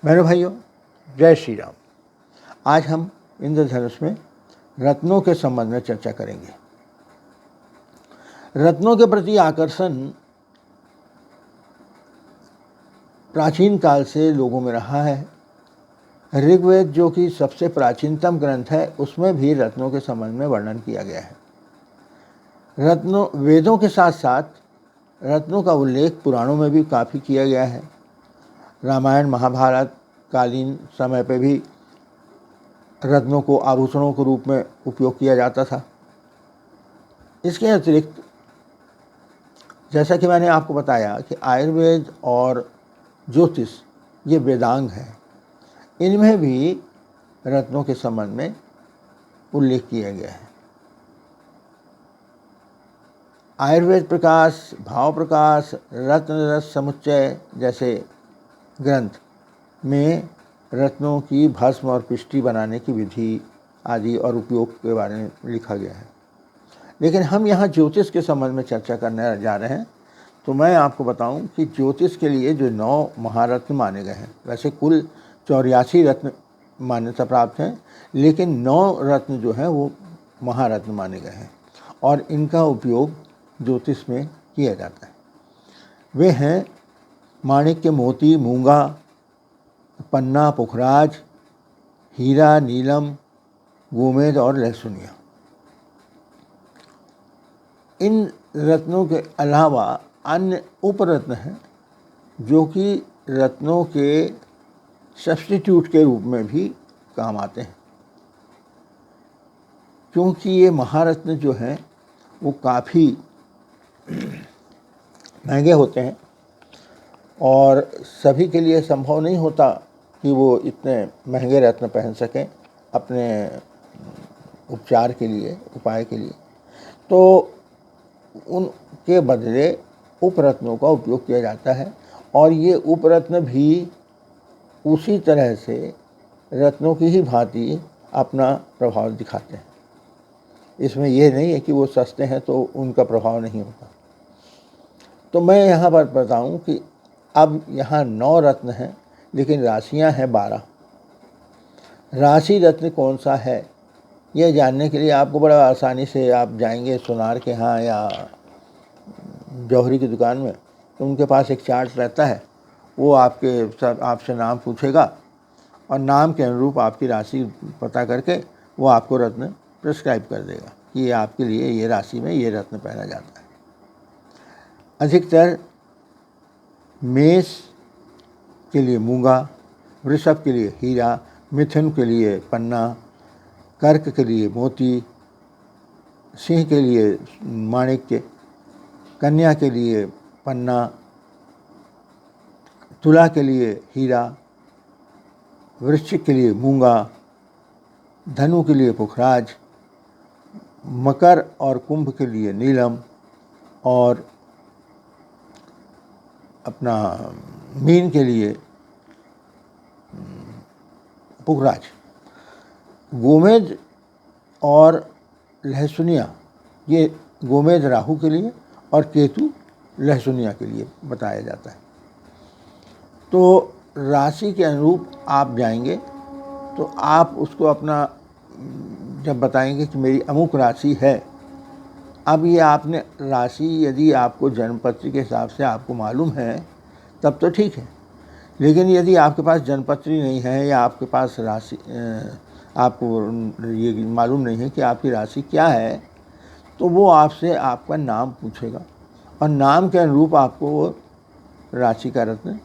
मेरे भाइयों, जय श्री राम। आज हम इंद्रधनुष में रत्नों के संबंध में चर्चा करेंगे। रत्नों के प्रति आकर्षण प्राचीन काल से लोगों में रहा है। ऋग्वेद, जो कि सबसे प्राचीनतम ग्रंथ है, उसमें भी रत्नों के संबंध में वर्णन किया गया है। रत्नों वेदों के साथ साथ रत्नों का उल्लेख पुराणों में भी काफ़ी किया गया है। रामायण महाभारत कालीन समय पे भी रत्नों को आभूषणों के रूप में उपयोग किया जाता था। इसके अतिरिक्त जैसा कि मैंने आपको बताया कि आयुर्वेद और ज्योतिष ये वेदांग है, इनमें भी रत्नों के संबंध में उल्लेख किया गया है। आयुर्वेद प्रकाश, भाव प्रकाश, रत्न रस समुच्चय जैसे ग्रंथ में रत्नों की भस्म और पिष्टी बनाने की विधि आदि और उपयोग के बारे में लिखा गया है। लेकिन हम यहाँ ज्योतिष के संबंध में चर्चा करने जा रहे हैं। तो मैं आपको बताऊं कि ज्योतिष के लिए जो 9 महारत्न माने गए हैं, वैसे कुल 84 रत्न मान्यता प्राप्त हैं, लेकिन 9 रत्न जो हैं वो महारत्न माने गए हैं और इनका उपयोग ज्योतिष में किया जाता है। वे हैं माणिक्य, मोती, मूंगा, पन्ना, पुखराज, हीरा, नीलम, गोमेद और लहसुनिया। इन रत्नों के अलावा अन्य उपरत्न हैं जो कि रत्नों के सब्स्टिट्यूट के रूप में भी काम आते हैं, क्योंकि ये महारत्न जो हैं वो काफ़ी महंगे होते हैं और सभी के लिए संभव नहीं होता कि वो इतने महंगे रत्न पहन सकें अपने उपचार के लिए, उपाय के लिए। तो उनके बदले उपरत्नों का उपयोग किया जाता है और ये उपरत्न भी उसी तरह से रत्नों की ही भांति अपना प्रभाव दिखाते हैं। इसमें यह नहीं है कि वो सस्ते हैं तो उनका प्रभाव नहीं होता। तो मैं यहाँ पर बताऊँ कि अब यहाँ 9 रत्न हैं, लेकिन राशियाँ हैं 12। राशि रत्न कौन सा है, यह जानने के लिए आपको बड़ा आसानी से आप जाएंगे सुनार के यहाँ या जौहरी की दुकान में, तो उनके पास एक चार्ट रहता है। वो आपसे नाम पूछेगा और नाम के अनुरूप आपकी राशि पता करके वो आपको रत्न प्रिस्क्राइब कर देगा कि ये आपके लिए ये राशि में ये रत्न पहना जाता है। अधिकतर मेष के लिए मूंगा, वृषभ के लिए हीरा, मिथुन के लिए पन्ना, कर्क के लिए मोती, सिंह के लिए माणिक्य, कन्या के लिए पन्ना, तुला के लिए हीरा, वृश्चिक के लिए मूंगा, धनु के लिए पुखराज, मकर और कुंभ के लिए नीलम और अपना मीन के लिए पुखराज। गोमेद और लहसुनिया, ये गोमेद राहु के लिए और केतु लहसुनिया के लिए बताया जाता है। तो राशि के अनुरूप आप जाएंगे तो आप उसको अपना जब बताएंगे कि मेरी अमुक राशि है, अब ये आपने राशि यदि आपको जन्मपत्री के हिसाब से आपको मालूम है तब तो ठीक है, लेकिन यदि आपके पास जन्मपत्री नहीं है या आपके पास राशि आपको ये मालूम नहीं है कि आपकी राशि क्या है, तो वो आपसे आपका नाम पूछेगा और नाम के अनुरूप आपको वो राशि का रत्न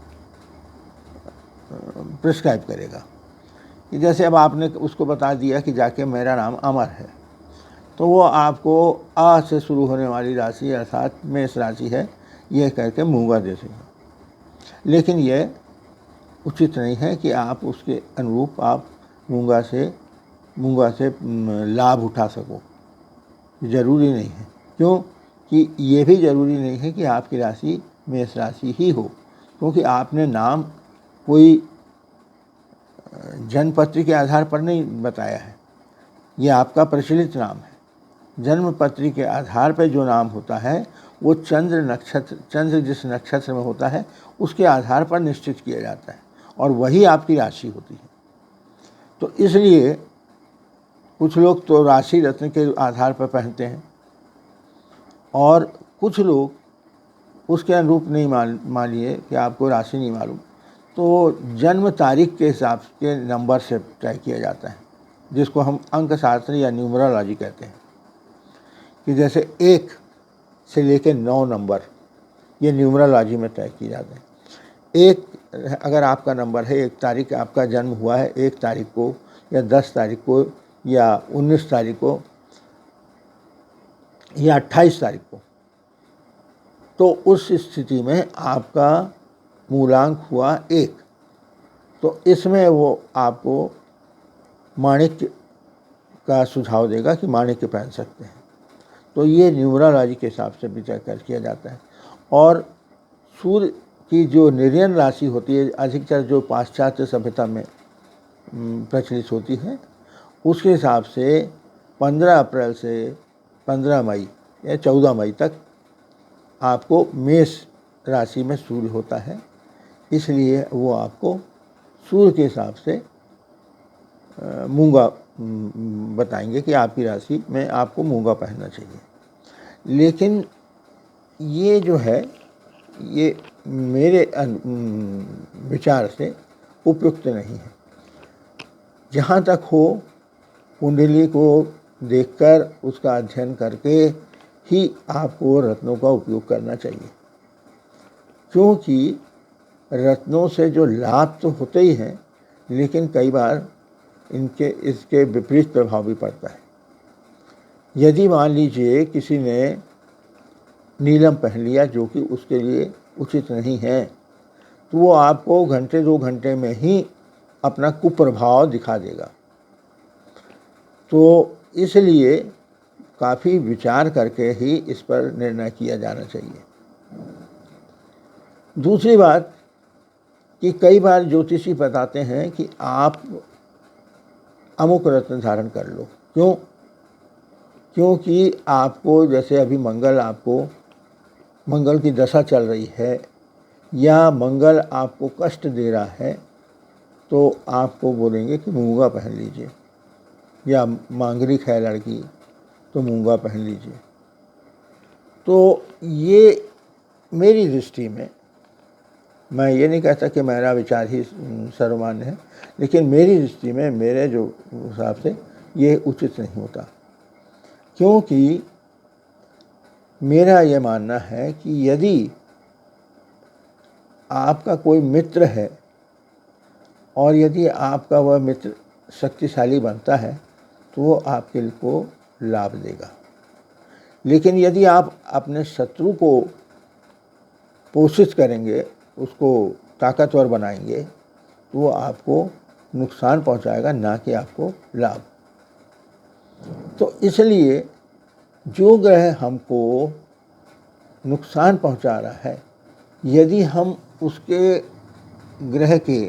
प्रिस्क्राइब करेगा। कि जैसे अब आपने उसको बता दिया कि जाके मेरा नाम अमर है, तो वो आपको आ से शुरू होने वाली राशि अर्थात मेष राशि है ये करके मूंगा दे देगा। लेकिन यह उचित नहीं है कि आप उसके अनुरूप आप मूंगा से लाभ उठा सको, ज़रूरी नहीं है। क्यों कि ये भी ज़रूरी नहीं है कि आपकी राशि मेष राशि ही हो, क्योंकि आपने नाम कोई जन्मपत्री के आधार पर नहीं बताया है, ये आपका प्रचलित नाम है। जन्मपत्री के आधार पर जो नाम होता है वो चंद्र जिस नक्षत्र में होता है उसके आधार पर निश्चित किया जाता है और वही आपकी राशि होती है। तो इसलिए कुछ लोग तो राशि रत्न के आधार पर पहनते हैं और कुछ लोग उसके अनुरूप नहीं मानिए कि आपको राशि नहीं मालूम, तो जन्म तारीख के हिसाब के नंबर से तय किया जाता है, जिसको हम अंक शास्त्र या न्यूमरोलॉजी कहते हैं। कि जैसे 1 से लेकर 9 नंबर ये न्यूमरोलॉजी में तय किए जाते हैं। एक अगर आपका नंबर है, 1 तारीख आपका जन्म हुआ है 1 तारीख को या 10 तारीख को या 19 तारीख को या 28 तारीख को, तो उस स्थिति में आपका मूलांक हुआ 1। तो इसमें वो आपको माणिक्य का सुझाव देगा कि माणिक्य पहन सकते हैं। तो ये न्यूमरोलॉजी के हिसाब से भी तय किया जाता है। और सूर्य की जो निर्यन राशि होती है, अधिकतर जो पाश्चात्य सभ्यता में प्रचलित होती है, उसके हिसाब से 15 अप्रैल से 15 मई या 14 मई तक आपको मेष राशि में सूर्य होता है, इसलिए वो आपको सूर्य के हिसाब से मूंगा बताएंगे कि आपकी राशि में आपको मूंगा पहनना चाहिए। लेकिन ये जो है ये मेरे विचार से उपयुक्त नहीं है। जहाँ तक हो कुंडली को देखकर उसका अध्ययन करके ही आपको रत्नों का उपयोग करना चाहिए, क्योंकि रत्नों से जो लाभ तो होते ही हैं, लेकिन कई बार इसके विपरीत प्रभाव भी पड़ता है। यदि मान लीजिए किसी ने नीलम पहन लिया जो कि उसके लिए उचित नहीं है, तो वो आपको घंटे 2 घंटे में ही अपना कुप्रभाव दिखा देगा। तो इसलिए काफ़ी विचार करके ही इस पर निर्णय किया जाना चाहिए। दूसरी बात कि कई बार ज्योतिषी बताते हैं कि आप अमुक रत्न धारण कर लो। क्यों? क्योंकि आपको जैसे अभी मंगल की दशा चल रही है या मंगल आपको कष्ट दे रहा है, तो आपको बोलेंगे कि मूंगा पहन लीजिए, या मांगलिक है लड़की तो मूंगा पहन लीजिए। तो ये मेरी दृष्टि में, मैं ये नहीं कहता कि मेरा विचार ही सर्वमान्य है, लेकिन मेरी दृष्टि में मेरे जो हिसाब से ये उचित नहीं होता। क्योंकि मेरा ये मानना है कि यदि आपका कोई मित्र है और यदि आपका वह मित्र शक्तिशाली बनता है तो वो आपके को लाभ देगा। लेकिन यदि आप अपने शत्रु को पोषित करेंगे, उसको ताकतवर बनाएंगे, तो वो आपको नुकसान पहुंचाएगा, ना कि आपको लाभ। तो इसलिए जो ग्रह हमको नुकसान पहुंचा रहा है, यदि हम उसके ग्रह के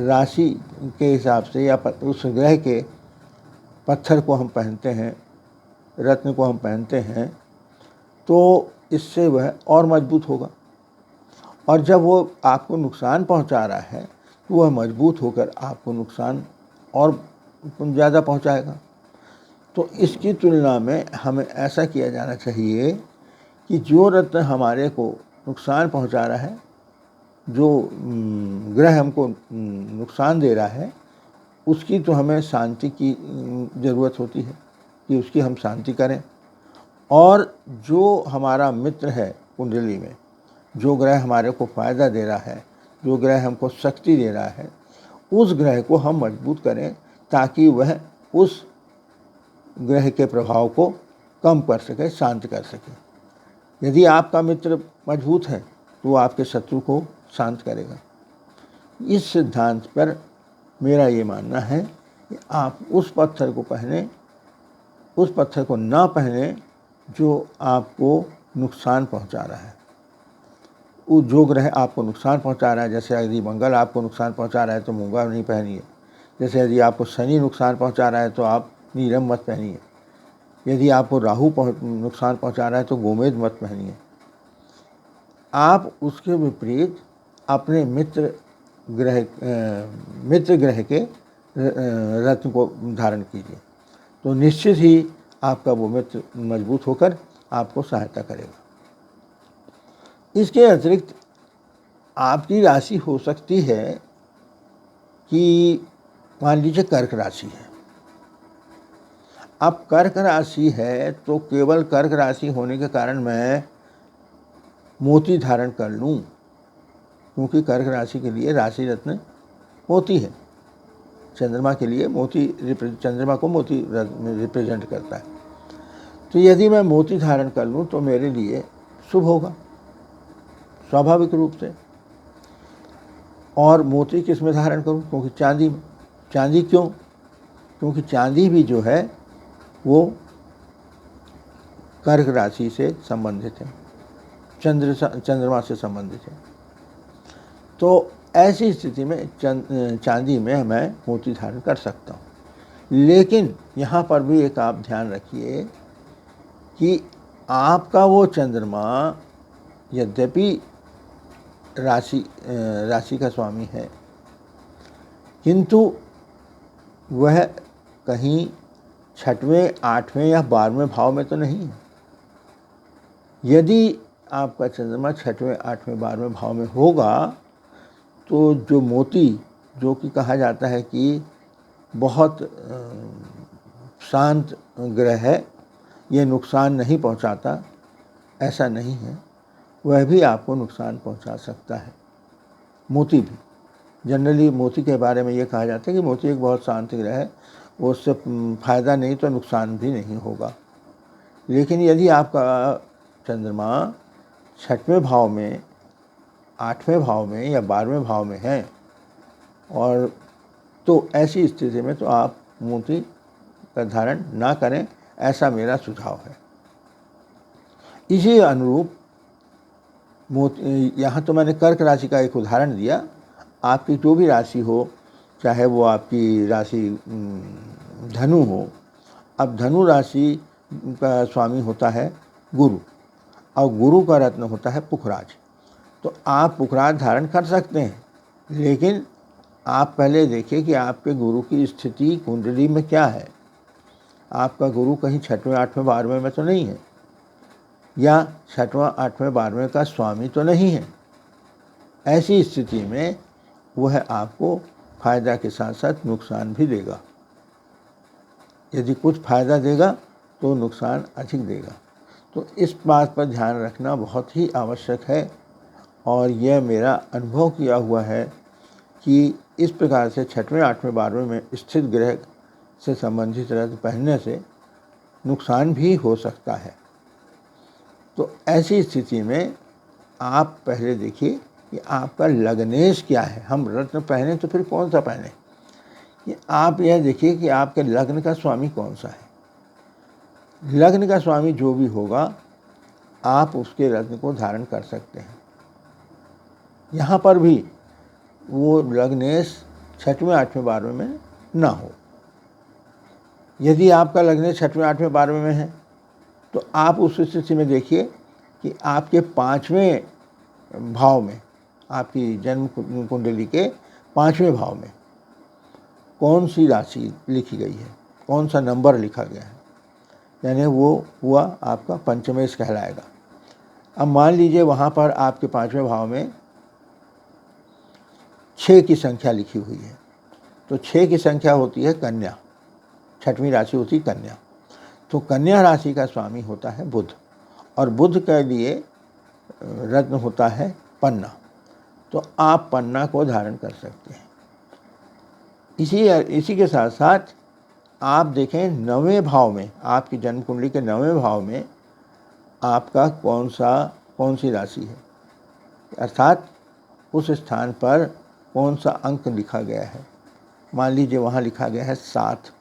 राशि के हिसाब से या उस ग्रह के पत्थर को हम पहनते हैं, रत्न को हम पहनते हैं, तो इससे वह और मजबूत होगा। और जब वो आपको नुकसान पहुंचा रहा है तो वह मजबूत होकर आपको नुकसान और ज़्यादा पहुंचाएगा। तो इसकी तुलना में हमें ऐसा किया जाना चाहिए कि जो रत्न हमारे को नुकसान पहुंचा रहा है, जो ग्रह हमको नुकसान दे रहा है, उसकी तो हमें शांति की ज़रूरत होती है कि उसकी हम शांति करें। और जो हमारा मित्र है कुंडली में, जो ग्रह हमारे को फ़ायदा दे रहा है, जो ग्रह हमको शक्ति दे रहा है, उस ग्रह को हम मजबूत करें ताकि वह उस ग्रह के प्रभाव को कम कर सके, शांत कर सके। यदि आपका मित्र मजबूत है तो वो आपके शत्रु को शांत करेगा। इस सिद्धांत पर मेरा ये मानना है कि आप उस पत्थर को पहने, उस पत्थर को ना पहने जो आपको नुकसान पहुंचा रहा है। वो जो ग्रह आपको नुकसान पहुंचा रहा है, जैसे यदि मंगल आपको नुकसान पहुंचा रहा है तो मूंगा नहीं पहनिए। जैसे यदि आपको शनि नुकसान पहुंचा रहा है तो आप नीलम मत पहनिए। यदि आपको राहु नुकसान पहुंचा रहा है तो गोमेद मत पहनिए। आप उसके विपरीत अपने मित्र मित्र ग्रह के रत्न को धारण कीजिए, तो निश्चित ही आपका वो मित्र मजबूत होकर आपको सहायता करेगा। इसके अतिरिक्त आपकी राशि हो सकती है कि मान लीजिए कर्क राशि है। अब कर्क राशि है तो केवल कर्क राशि होने के कारण मैं मोती धारण कर लूं, क्योंकि कर्क राशि के लिए राशि रत्न मोती है। चंद्रमा के लिए मोती, चंद्रमा को मोती रिप्रेजेंट करता है। तो यदि मैं मोती धारण कर लूं तो मेरे लिए शुभ होगा स्वाभाविक रूप से। और मोती किस में धारण करूं? क्योंकि चांदी में। चांदी क्यों? क्योंकि चांदी भी जो है वो कर्क राशि से संबंधित है, चंद्रमा से संबंधित है। तो ऐसी स्थिति में चांदी में मैं मोती धारण कर सकता हूँ। लेकिन यहाँ पर भी एक आप ध्यान रखिए कि आपका वो चंद्रमा यद्यपि राशि का स्वामी है, किंतु वह कहीं 6वें, 8वें या 12वें भाव में तो नहीं है। यदि आपका चंद्रमा 6वें, 8वें, 12वें भाव में होगा तो जो मोती, जो कि कहा जाता है कि बहुत शांत ग्रह है, ये नुकसान नहीं पहुंचाता, ऐसा नहीं है, वह भी आपको नुकसान पहुंचा सकता है। मोती भी जनरली, मोती के बारे में ये कहा जाता है कि मोती एक बहुत शांत ग्रह है, वो उससे फ़ायदा नहीं तो नुकसान भी नहीं होगा। लेकिन यदि आपका चंद्रमा 6वें भाव में, 8वें भाव में या 12वें भाव में है, और तो ऐसी स्थिति में तो आप मोती का धारण ना करें, ऐसा मेरा सुझाव है। इसी अनुरूप यहाँ तो मैंने कर्क राशि का एक उदाहरण दिया। आपकी जो भी राशि हो, चाहे वो आपकी राशि धनु हो। अब धनु राशि का स्वामी होता है गुरु, और गुरु का रत्न होता है पुखराज। तो आप पुखराज धारण कर सकते हैं, लेकिन आप पहले देखिए कि आपके गुरु की स्थिति कुंडली में क्या है। आपका गुरु कहीं 6वें, 8वें, 12वें में तो नहीं है, या 6वां, 8वें, 12वें का स्वामी तो नहीं है। ऐसी स्थिति में वह आपको फायदा के साथ साथ नुकसान भी देगा। यदि कुछ फायदा देगा तो नुकसान अधिक देगा। तो इस बात पर ध्यान रखना बहुत ही आवश्यक है। और यह मेरा अनुभव किया हुआ है कि इस प्रकार से 6वें, 8वें, 12वें में स्थित ग्रह से संबंधित रत्न पहनने से नुकसान भी हो सकता है। तो ऐसी स्थिति में आप पहले देखिए कि आपका लग्नेश क्या है। हम रत्न पहने तो फिर कौन सा पहने, कि आप यह देखिए कि आपके लग्न का स्वामी कौन सा है। लग्न का स्वामी जो भी होगा, आप उसके रत्न को धारण कर सकते हैं। यहाँ पर भी वो लग्नेश 6वें, 8वें, 12वें में ना हो। यदि आपका लग्नेश 6वें, 8वें, 12वें में है, तो आप उस स्थिति में देखिए कि आपके 5वें भाव में, आपकी जन्म कुंडली के 5वें भाव में कौन सी राशि लिखी गई है, कौन सा नंबर लिखा गया है, यानी वो हुआ आपका पंचमेश कहलाएगा। अब मान लीजिए वहाँ पर आपके 5वें भाव में 6 की संख्या लिखी हुई है, तो 6 की संख्या होती है कन्या, 6वीं राशि होती है कन्या। तो कन्या राशि का स्वामी होता है बुध, और बुध के लिए रत्न होता है पन्ना। तो आप पन्ना को धारण कर सकते हैं। इसी के साथ साथ आप देखें 9वें भाव में, आपकी जन्म कुंडली के 9वें भाव में आपका कौन सी राशि है, अर्थात उस स्थान पर कौन सा अंक लिखा गया है। मान लीजिए वहाँ लिखा गया है 7,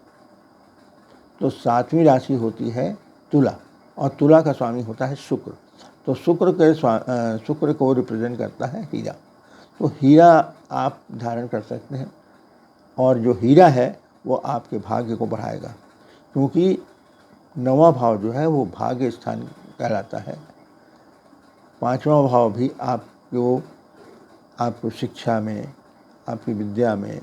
तो 7वीं राशि होती है तुला, और तुला का स्वामी होता है शुक्र। तो शुक्र को रिप्रेजेंट करता है हीरा। तो हीरा आप धारण कर सकते हैं, और जो हीरा है वो आपके भाग्य को बढ़ाएगा, क्योंकि 9वां भाव जो है वो भाग्य स्थान कहलाता है। 5वां भाव भी आपको शिक्षा में, आपकी विद्या में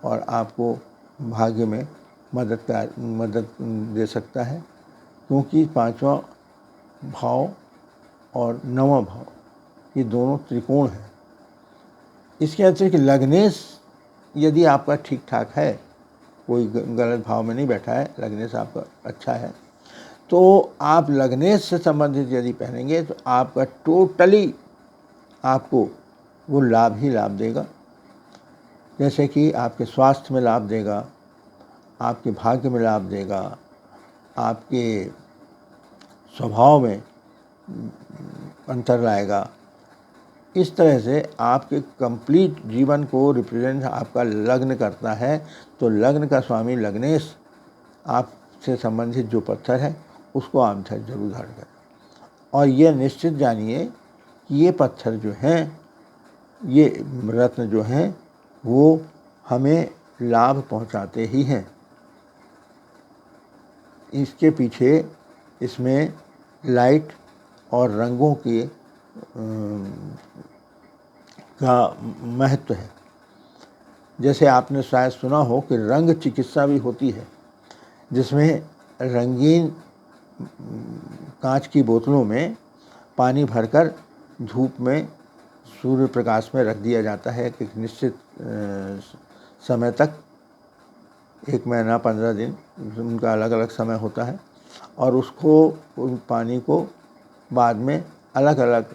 और आपको भाग्य में मदद दे सकता है, क्योंकि पांचवा भाव और नौवां भाव ये दोनों त्रिकोण हैं। इसके अतिरिक्त लग्नेश यदि आपका ठीक ठाक है, कोई गलत भाव में नहीं बैठा है, लग्नेश आपका अच्छा है, तो आप लग्नेश से संबंधित यदि पहनेंगे तो आपका टोटली आपको वो लाभ ही लाभ देगा। जैसे कि आपके स्वास्थ्य में लाभ देगा, आपके भाग्य में लाभ देगा, आपके स्वभाव में अंतर लाएगा। इस तरह से आपके कंप्लीट जीवन को रिप्रेजेंट आपका लग्न करता है। तो लग्न का स्वामी लग्नेश आपसे संबंधित जो पत्थर है उसको आप जरूर धारण करें। और ये निश्चित जानिए कि ये पत्थर जो हैं, ये रत्न जो हैं, वो हमें लाभ पहुंचाते ही हैं। इसके पीछे इसमें लाइट और रंगों के का महत्व है। जैसे आपने शायद सुना हो कि रंग चिकित्सा भी होती है, जिसमें रंगीन कांच की बोतलों में पानी भरकर धूप में सूर्य प्रकाश में रख दिया जाता है एक निश्चित समय तक, 1 महीना 15 दिन, उनका अलग अलग समय होता है। और उसको उन पानी को बाद में अलग अलग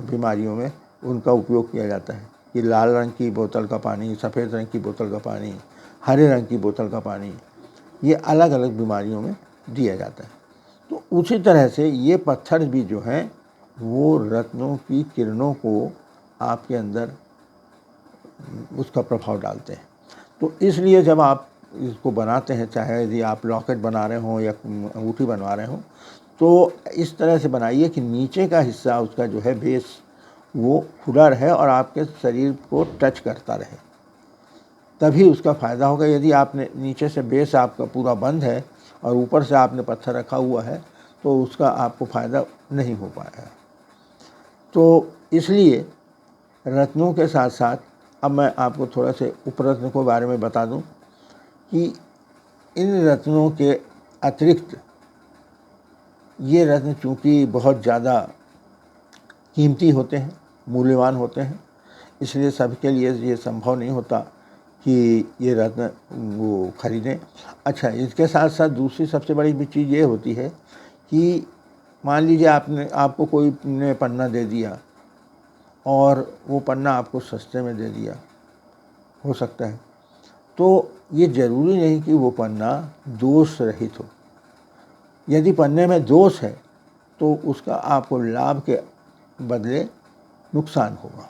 बीमारियों में उनका उपयोग किया जाता है कि लाल रंग की बोतल का पानी, सफ़ेद रंग की बोतल का पानी, हरे रंग की बोतल का पानी, ये अलग अलग बीमारियों में दिया जाता है। तो उसी तरह से ये पत्थर भी जो हैं वो रत्नों की किरणों को आपके अंदर उसका प्रभाव डालते हैं। तो इसलिए जब आप इसको बनाते हैं, चाहे यदि आप लॉकेट बना रहे हों या अंगूठी बनवा रहे हों, तो इस तरह से बनाइए कि नीचे का हिस्सा उसका जो है बेस वो खुला रहे और आपके शरीर को टच करता रहे, तभी उसका फ़ायदा होगा। यदि आपने नीचे से बेस आपका पूरा बंद है और ऊपर से आपने पत्थर रखा हुआ है तो उसका आपको फ़ायदा नहीं हो पाएगा। तो इसलिए रत्नों के साथ साथ अब मैं आपको थोड़ा से उपरत्न के बारे में बता दूं कि इन रत्नों के अतिरिक्त ये रत्न चूँकि बहुत ज़्यादा कीमती होते हैं, मूल्यवान होते हैं, इसलिए सबके लिए ये संभव नहीं होता कि ये रत्न वो खरीदें। अच्छा, इसके साथ साथ दूसरी सबसे बड़ी भी चीज़ ये होती है कि मान लीजिए आपको कोई ने पन्ना दे दिया और वो पन्ना आपको सस्ते में दे दिया, हो सकता है, तो ये ज़रूरी नहीं कि वो पन्ना दोष रहित हो। यदि पन्ने में दोष है तो उसका आपको लाभ के बदले नुकसान होगा।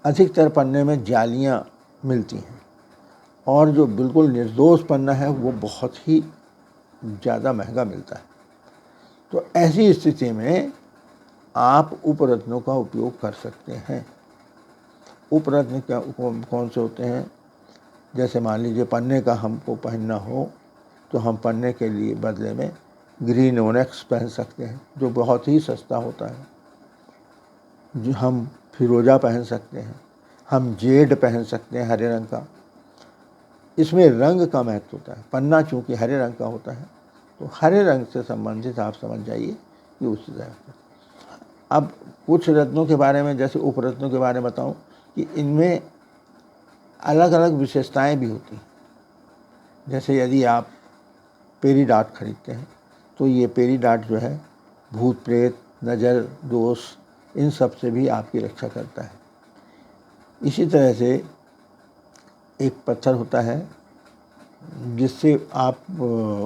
अधिकतर पन्ने में जालियां मिलती हैं और जो बिल्कुल निर्दोष पन्ना है वो बहुत ही ज़्यादा महंगा मिलता है। तो ऐसी स्थिति में आप उपरत्नों का उपयोग कर सकते हैं। उपरत्न कौन से होते हैं? जैसे मान लीजिए पन्ने का हमको पहनना हो तो हम पन्ने के लिए बदले में ग्रीन ओनेक्स पहन सकते हैं, जो बहुत ही सस्ता होता है। जो हम फिरोजा पहन सकते हैं, हम जेड पहन सकते हैं, हरे रंग का। इसमें रंग का महत्व होता है। पन्ना चूँकि हरे रंग का होता है तो हरे रंग से संबंधित आप समझ जाइए कि उस तरह से। अब कुछ रत्नों के बारे में, जैसे उपरत्नों के बारे में बताऊं कि इनमें अलग अलग विशेषताएं भी होती हैं। जैसे यदि आप पेरीडाट खरीदते हैं तो ये पेरीडाट जो है भूत प्रेत, नज़र दोष, इन सब से भी आपकी रक्षा करता है। इसी तरह से एक पत्थर होता है जिससे आप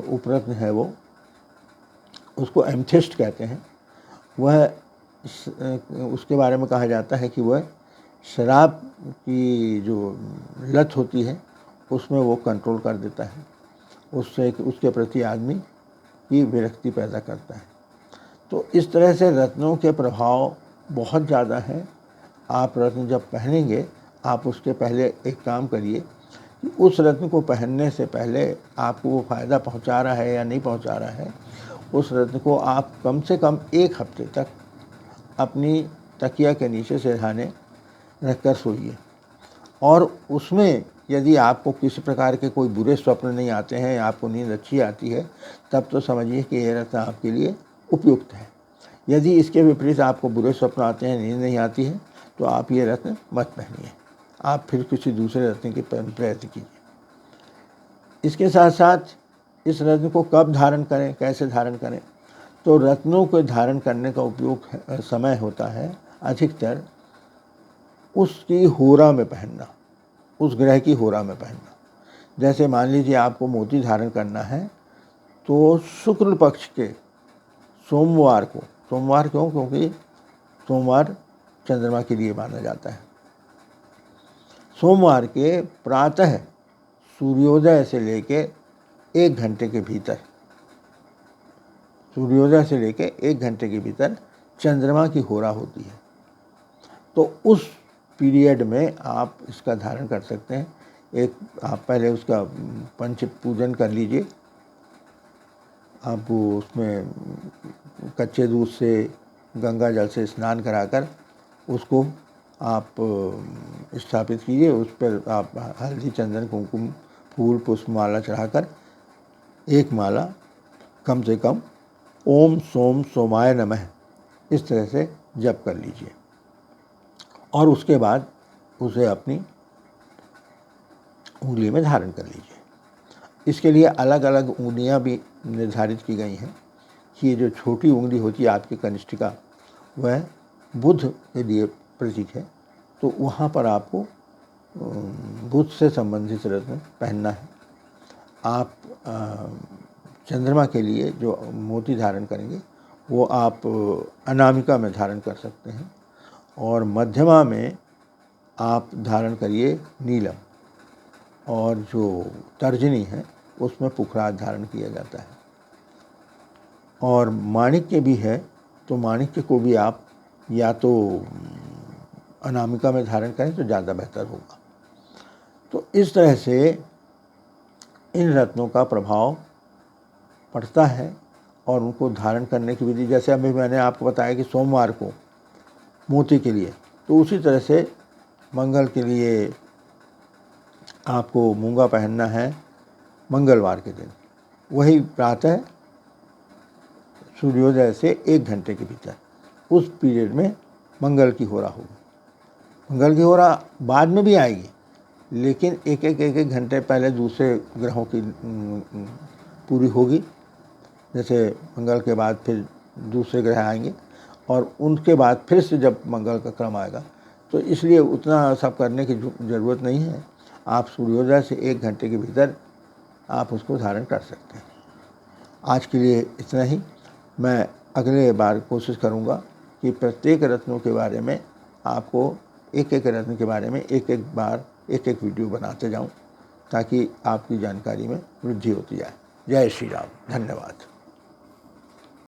उपरत्न है वो, उसको एमथिस्ट कहते हैं। वह उसके बारे में कहा जाता है कि वह शराब की जो लत होती है उसमें वो कंट्रोल कर देता है, उससे उसके प्रति आदमी की विरक्ति पैदा करता है। तो इस तरह से रत्नों के प्रभाव बहुत ज़्यादा हैं। आप रत्न जब पहनेंगे, आप उसके पहले एक काम करिए कि उस रत्न को पहनने से पहले आपको वो फ़ायदा पहुंचा रहा है या नहीं पहुंचा रहा है, उस रत्न को आप कम से कम 1 हफ्ते तक अपनी तकिया के नीचे सिरहाने रख कर सोइए। और उसमें यदि आपको किसी प्रकार के कोई बुरे स्वप्न नहीं आते हैं, आपको नींद अच्छी आती है, तब तो समझिए कि ये रत्न आपके लिए उपयुक्त है। यदि इसके विपरीत आपको बुरे स्वप्न आते हैं, नींद नहीं आती है, तो आप ये रत्न मत पहनिए, आप फिर किसी दूसरे रत्न के प्रयत्न कीजिए। इसके साथ साथ इस रत्न को कब धारण करें, कैसे धारण करें? तो रत्नों को धारण करने का उपयोग समय होता है अधिकतर उसकी होरा में पहनना, उस ग्रह की होरा में पहनना। जैसे मान लीजिए आपको मोती धारण करना है, तो शुक्ल पक्ष के सोमवार को, सोमवार क्यों? क्योंकि सोमवार चंद्रमा के लिए माना जाता है। सोमवार के प्रातः सूर्योदय से लेके 1 घंटे के भीतर, सूर्योदय से लेके 1 घंटे के भीतर चंद्रमा की होरा होती है, तो उस पीरियड में आप इसका धारण कर सकते हैं। एक आप पहले उसका पंच पूजन कर लीजिए। आप उसमें कच्चे दूध से, गंगा जल से स्नान कराकर उसको आप स्थापित कीजिए। उस पर आप हल्दी, चंदन, कुमकुम, फूल, पुष्प माला चढ़ाकर एक माला कम से कम ओम सोम सोमाय नमः इस तरह से जप कर लीजिए और उसके बाद उसे अपनी उंगली में धारण कर लीजिए। इसके लिए अलग अलग उंगलियां भी निर्धारित की गई हैं कि ये जो छोटी उंगली होती है आपकी कनिष्ठिका, वह बुध के लिए प्रतीक है, तो वहाँ पर आपको बुध से संबंधित रत्न पहनना है। आप चंद्रमा के लिए जो मोती धारण करेंगे वो आप अनामिका में धारण कर सकते हैं और मध्यमा में आप धारण करिए नीलम, और जो तर्जनी है उसमें पुखराज धारण किया जाता है। और माणिक्य भी है, तो माणिक्य को भी आप या तो अनामिका में धारण करें तो ज़्यादा बेहतर होगा। तो इस तरह से इन रत्नों का प्रभाव पड़ता है और उनको धारण करने की विधि, जैसे अभी मैंने आपको बताया कि सोमवार को मोती के लिए, तो उसी तरह से मंगल के लिए आपको मूंगा पहनना है मंगलवार के दिन, वही प्रातः सूर्योदय से 1 घंटे के भीतर, उस पीरियड में मंगल की होरा होगी। मंगल की होरा बाद में भी आएगी, लेकिन एक एक घंटे पहले दूसरे ग्रहों की पूरी होगी। जैसे मंगल के बाद फिर दूसरे ग्रह आएंगे और उनके बाद फिर से जब मंगल का क्रम आएगा, तो इसलिए उतना सब करने की ज़रूरत नहीं है। आप सूर्योदय से 1 घंटे के भीतर आप उसको धारण कर सकते हैं। आज के लिए इतना ही। मैं अगले बार कोशिश करूंगा कि प्रत्येक रत्नों के बारे में आपको एक एक रत्न के बारे में एक एक बार एक एक वीडियो बनाते जाऊं, ताकि आपकी जानकारी में वृद्धि होती जाए। जय श्री राम। धन्यवाद।